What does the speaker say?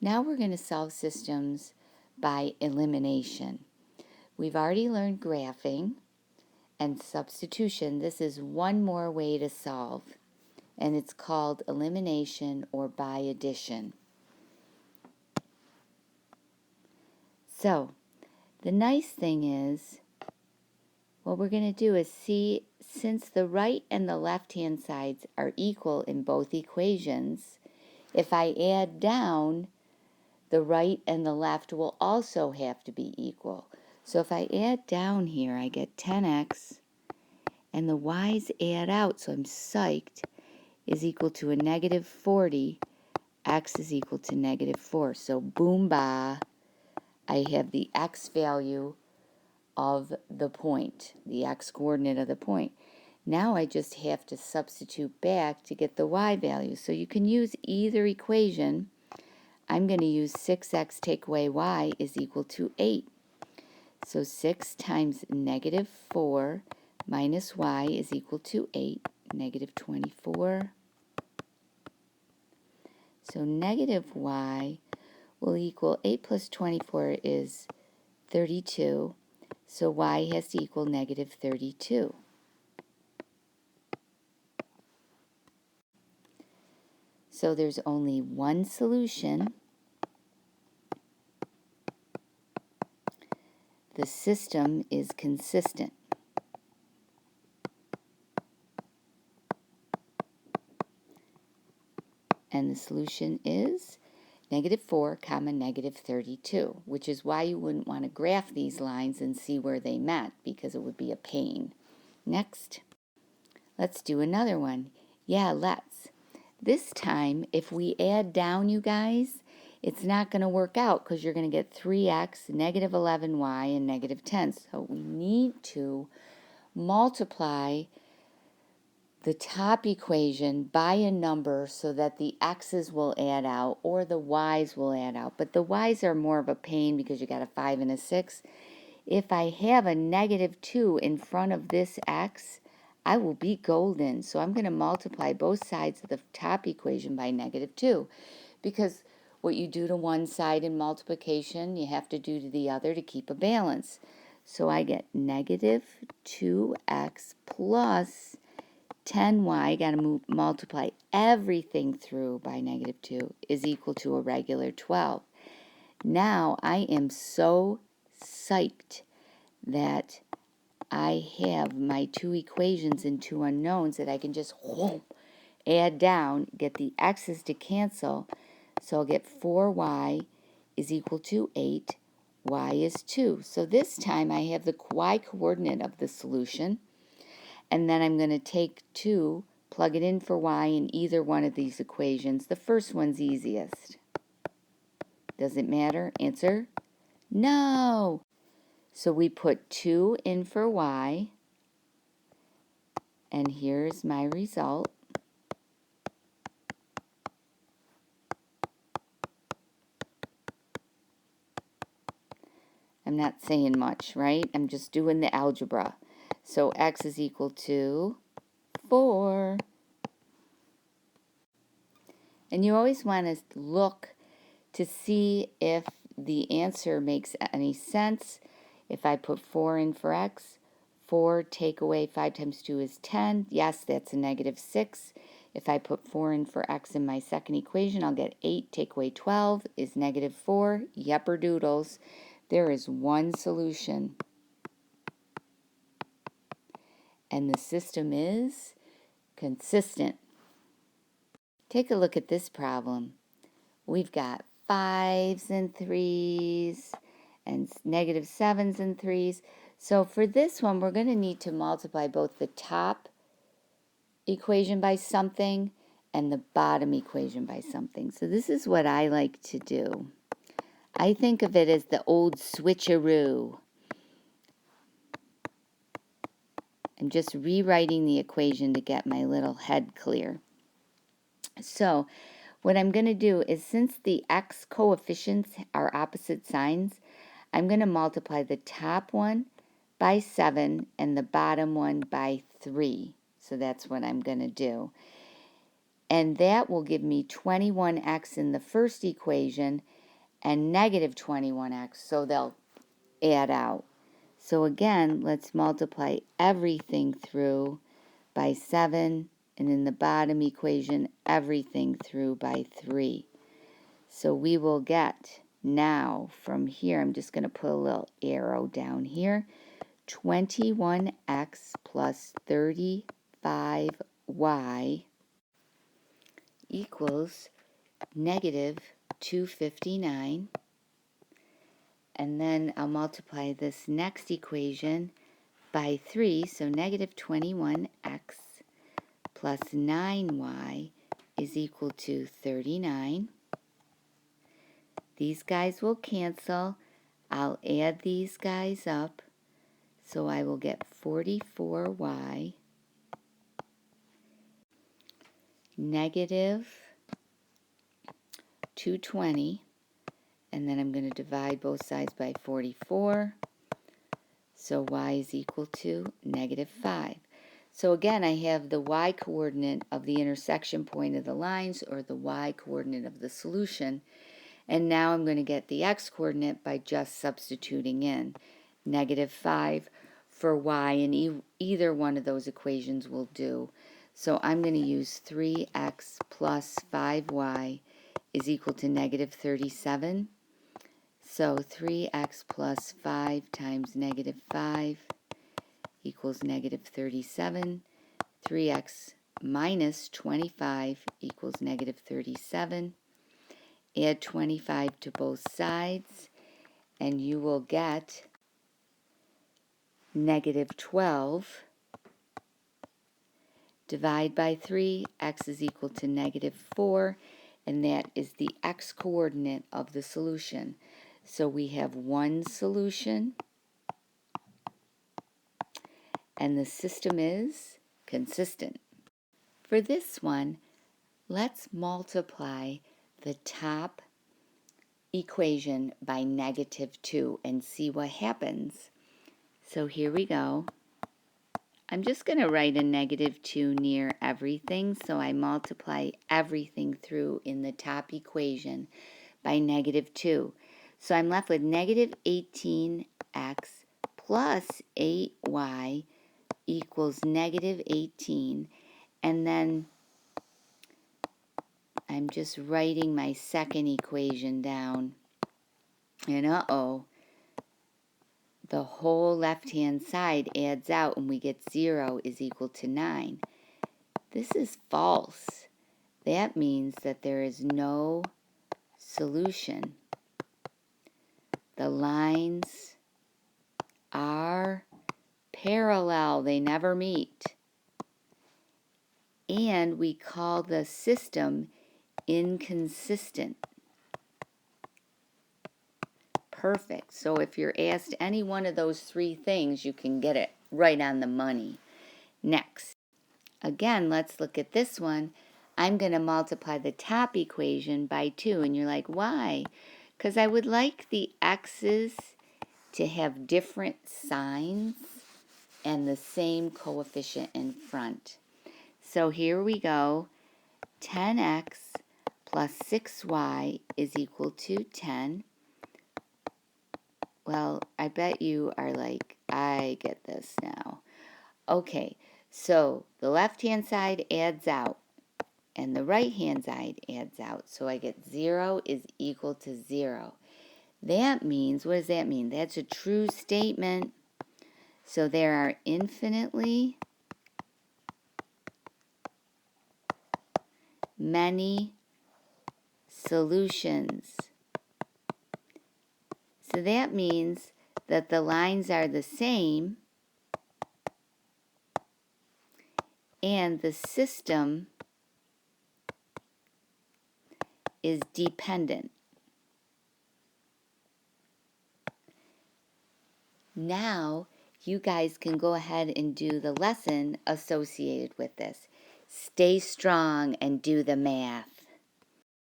Now we're going to solve systems by elimination. We've already learned graphing and substitution. This is one more way to solve, and it's called elimination or by addition. So, the nice thing is, what we're going to do is see, since the right and the left-hand sides are equal in both equations, if I add down, the right and the left will also have to be equal. So if I add down here, I get 10x, and the y's add out, so I'm psyched, is equal to a negative 40. X is equal to negative 4. So boom bah, I have the x value of the point, the x coordinate of the point. Now I just have to substitute back to get the y value. So you can use either equation. I'm going to use 6x take away y is equal to 8. So 6 times negative 4 minus y is equal to 8, negative 24. So negative y will equal 8 plus 24 is 32. So y has to equal negative 32. So there's only one solution. The system is consistent. And the solution is negative 4 comma negative 32, which is why you wouldn't want to graph these lines and see where they met, because it would be a pain. Next, let's do another one. Yeah, let's. This time, if we add down, you guys, it's not going to work out because you're going to get 3x, negative 11y, and negative 10. So we need to multiply the top equation by a number so that the x's will add out or the y's will add out. But the y's are more of a pain because you got a 5 and a 6. If I have a negative 2 in front of this x, I will be golden. So I'm going to multiply both sides of the top equation by negative 2, because what you do to one side in multiplication, you have to do to the other to keep a balance. So I get negative 2x plus 10y, got to multiply everything through by negative 2, is equal to a regular 12. Now I am so psyched that I have my two equations and two unknowns that I can just add down, get the x's to cancel. So I'll get 4y is equal to 8, y is 2. So this time I have the y coordinate of the solution. And then I'm going to take 2, plug it in for y in either one of these equations. The first one's easiest. Does it matter? Answer? No. So we put 2 in for y, and here's my result. I'm not saying much, right? I'm just doing the algebra. So x is equal to 4. And you always want to look to see if the answer makes any sense. If I put 4 in for x, 4 take away 5 times 2 is 10. Yes, that's a negative 6. If I put 4 in for x in my second equation, I'll get 8 take away 12 is negative 4. Yepper doodles. There is one solution. And the system is consistent. Take a look at this problem. We've got 5s and 3s and negative 7s and 3s. So for this one, we're going to need to multiply both the top equation by something and the bottom equation by something. So this is what I like to do. I think of it as the old switcheroo. I'm just rewriting the equation to get my little head clear. So what I'm going to do is, since the x coefficients are opposite signs, I'm going to multiply the top one by 7 and the bottom one by 3. So that's what I'm going to do. And that will give me 21x in the first equation and negative 21x, so they'll add out. So again, let's multiply everything through by 7, and in the bottom equation, everything through by 3. So we will get now from here, I'm just going to put a little arrow down here, 21x plus 35y equals negative 259. And then I'll multiply this next equation by 3, so negative 21x plus 9y is equal to 39. These guys will cancel. I'll add these guys up, so I will get 44y negative 220, and then I'm going to divide both sides by 44, so y is equal to negative 5. So again, I have the y coordinate of the intersection point of the lines, or the y coordinate of the solution, and now I'm going to get the x coordinate by just substituting in negative 5 for y, and either one of those equations will do. So I'm going to use 3x plus 5y is equal to negative 37. So 3x plus 5 times negative 5 equals negative 37. 3x minus 25 equals negative 37. Add 25 to both sides, and you will get negative 12. Divide by 3, x is equal to negative 4, and that is the x coordinate of the solution. So we have one solution, and the system is consistent. For this one, let's multiply the top equation by negative 2 and see what happens. So here we go. I'm just going to write a negative 2 near everything, so I multiply everything through in the top equation by negative 2. So I'm left with negative 18x plus 8y equals negative 18, and then I'm just writing my second equation down, and the whole left-hand side adds out, and we get 0 is equal to 9. This is false. That means that there is no solution. The lines are parallel. They never meet. And we call the system inconsistent. Perfect. So if you're asked any one of those three things, you can get it right on the money. Next. Again, let's look at this one. I'm going to multiply the top equation by 2. And you're like, why? Because I would like the x's to have different signs and the same coefficient in front. So here we go. 10x plus 6y is equal to 10. Well, I bet you are like, I get this now. Okay, so the left-hand side adds out, and the right-hand side adds out. So I get 0 is equal to 0. That means, what does that mean? That's a true statement. So there are infinitely many solutions. So that means that the lines are the same and the system is dependent. Now you guys can go ahead and do the lesson associated with this. Stay strong and do the math.